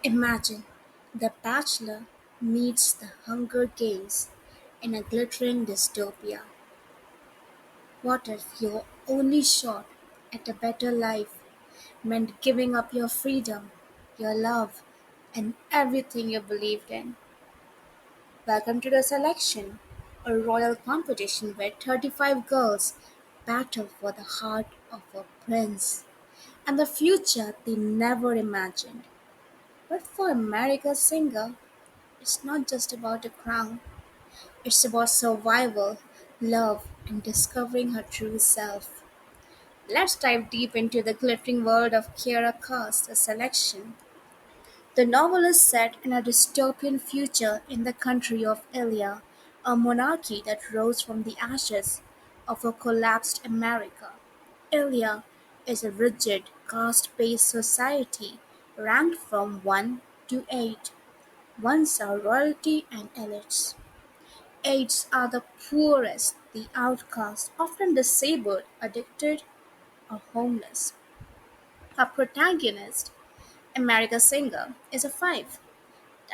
Imagine The Bachelor meets the Hunger Games in a glittering dystopia. What if your only shot at a better life meant giving up your freedom, your love, and everything you believed in? Welcome to the selection, a royal competition where 35 girls battle for the heart of a prince and the future they never imagined. But for America's singer, it's not just about a crown, it's about survival, love, and discovering her true self. Let's dive deep into the glittering world of Kiera Cass, the selection. The novel is set in a dystopian future in the country of Ilya, a monarchy that rose from the ashes of a collapsed America. Ilya is a rigid, caste-based society ranked from 1 to 8. Ones are royalty and elites. Eights are the poorest, the outcast, often disabled, addicted, or homeless. Our protagonist, America Singer, is a 5.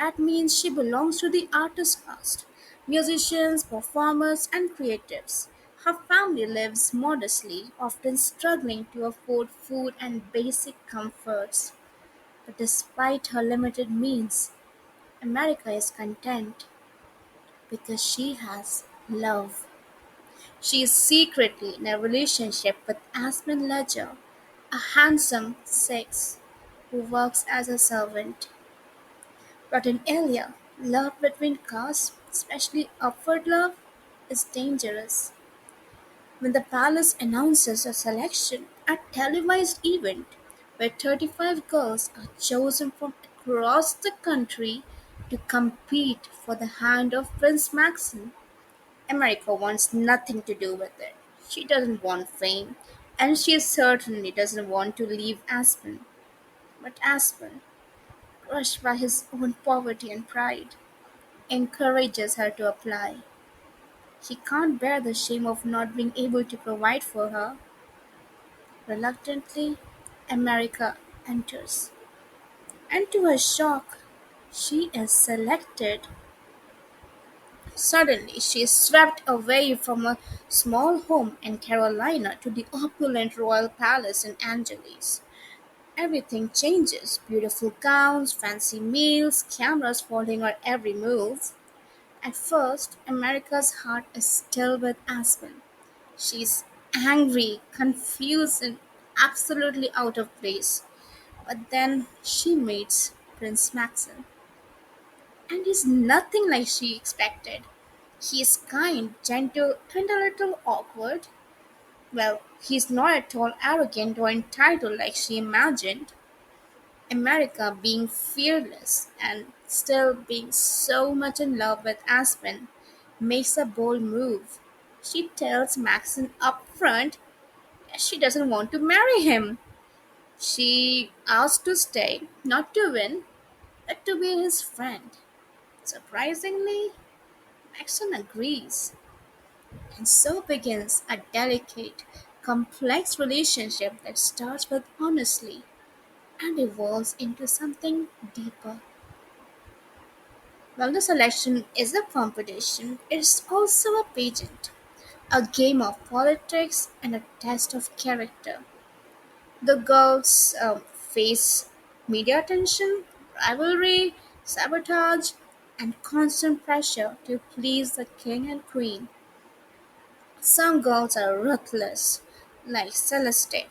That means she belongs to the artist caste, musicians, performers, and creatives. Her family lives modestly, often struggling to afford food and basic comforts. But despite her limited means, America is content because she has love. She is secretly in a relationship with Aspen Ledger, a handsome sex who works as a servant. But in Elia, love between castes, especially upward love, is dangerous. When the palace announces a selection, a televised event where 35 girls are chosen from across the country to compete for the hand of Prince Maxim, America wants nothing to do with it. She doesn't want fame, and she certainly doesn't want to leave Aspen. But Aspen, crushed by his own poverty and pride, encourages her to apply. He can't bear the shame of not being able to provide for her. Reluctantly, America enters. And to her shock, she is selected. Suddenly, she is swept away from a small home in Carolina to the opulent royal palace in Angeles. Everything changes: beautiful gowns, fancy meals, cameras following her every move. At first, America's heart is still with Aspen. She's angry, confused, and absolutely out of place. But then she meets Prince Maxim, and he's nothing like she expected. He is kind, gentle, and a little awkward. Well, he's not at all arrogant or entitled like she imagined. America, being fearless and still being so much in love with Aspen, makes a bold move. She tells Maxon up front that she doesn't want to marry him. She asks to stay, not to win, but to be his friend. Surprisingly, Maxon agrees. And so begins a delicate, complex relationship that starts with honesty and evolves into something deeper. While the selection is a competition, it's also a pageant, a game of politics and a test of character. The girls face media attention, rivalry, sabotage, and constant pressure to please the king and queen. Some girls are ruthless, like Celeste,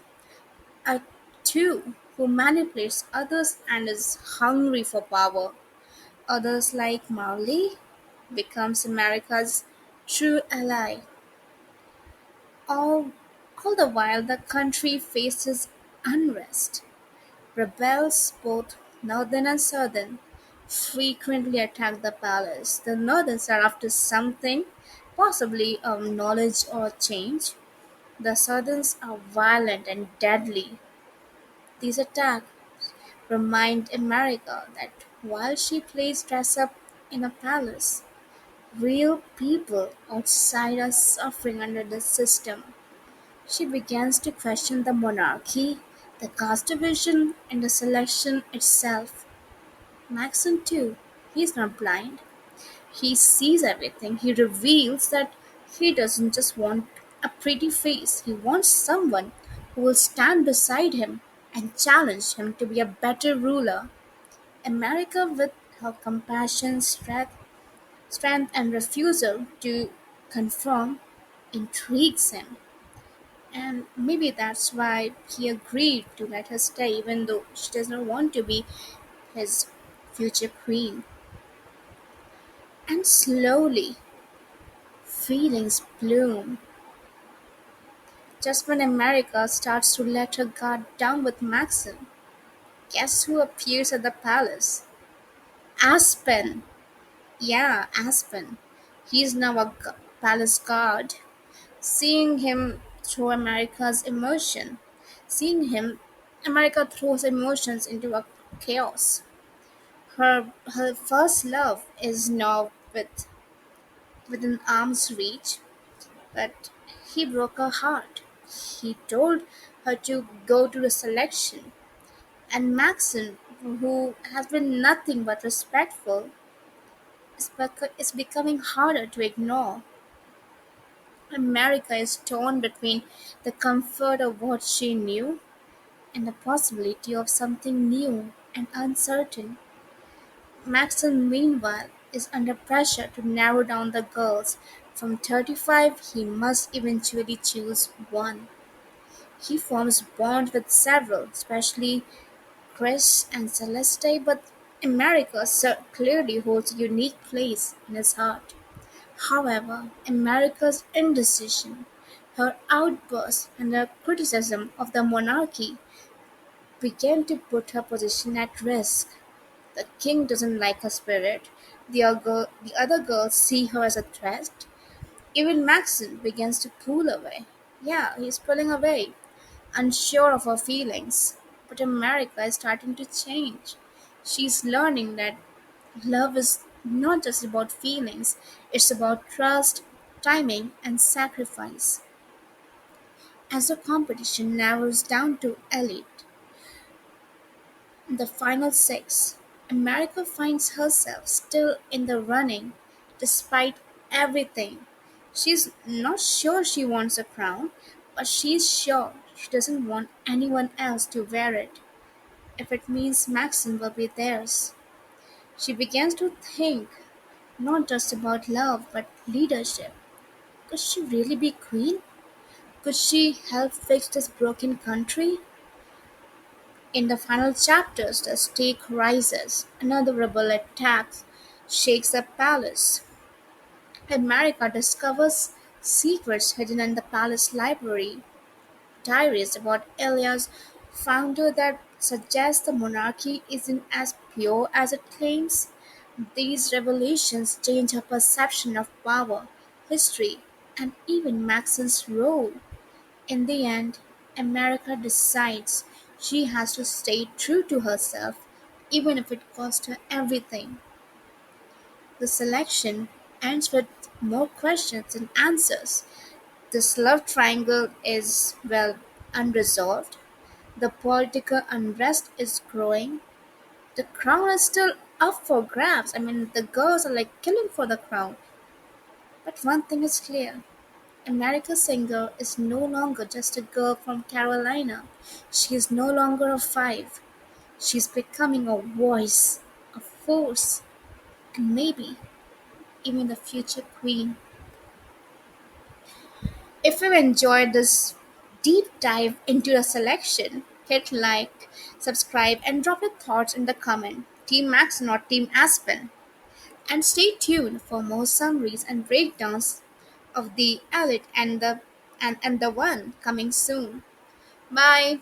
a two who manipulates others and is hungry for power. Others, like Marley, becomes America's true ally. All, all the while, the country faces unrest. Rebels, both northern and southern, frequently attack the palace. The northerns are after something, possibly knowledge or change. The southerns are violent and deadly. These attacks remind America that while she plays dress up in a palace, real people outside are suffering under the system. She begins to question the monarchy, the caste division, and the selection itself. Maxon, too, he's not blind. He sees everything. He reveals that he doesn't just want a pretty face, he wants someone who will stand beside him and challenge him to be a better ruler. America, with her compassion, strength and refusal to conform, intrigues him. And maybe that's why he agreed to let her stay, even though she does not want to be his future queen. And slowly, feelings bloom. Just when America starts to let her guard down with Maxim, guess who appears at the palace? Aspen. Yeah, Aspen. He's now a palace guard. Seeing him throw America's emotion, seeing him, America throws emotions into a chaos. Her first love is now within arm's reach, but he broke her heart. He told her to go to the selection, and Maxon, who has been nothing but respectful, is becoming harder to ignore. America is torn between the comfort of what she knew and the possibility of something new and uncertain. Maxon, meanwhile, is under pressure to narrow down the girls. From 35, he must eventually choose one. He forms bonds with several, especially Chris and Celeste, but America clearly holds a unique place in his heart. However, America's indecision, her outbursts, and her criticism of the monarchy began to put her position at risk. The king doesn't like her spirit. The other girls see her as a threat. Even Maxon begins to pull away. Yeah, he's pulling away, unsure of her feelings. But America is starting to change. She's learning that love is not just about feelings, it's about trust, timing, and sacrifice. As the competition narrows down to elite, the final six, America finds herself still in the running despite everything. She's not sure she wants a crown, but she's sure she doesn't want anyone else to wear it if it means Maxim will be theirs. She begins to think not just about love but leadership. Could she really be queen? Could she help fix this broken country? In the final chapters, the stake rises. Another rebel attacks, shakes the palace. America discovers secrets hidden in the palace library, diaries about Elia's founder that suggest the monarchy isn't as pure as it claims. These revelations change her perception of power, history, and even Maxon's role. In the end, America decides she has to stay true to herself, even if it costs her everything. The selection ends with more questions than answers. This love triangle is, well, unresolved. The political unrest is growing. The crown is still up for grabs. I mean, the girls are like killing for the crown. But one thing is clear: America Singer is no longer just a girl from Carolina. She is no longer a five. She's becoming a voice, a force, and maybe even the future queen. If you enjoyed this deep dive into the selection, hit like, subscribe, and drop your thoughts in the comment. Team Max, not Team Aspen. And stay tuned for more summaries and breakdowns of the elite and the one coming soon. Bye.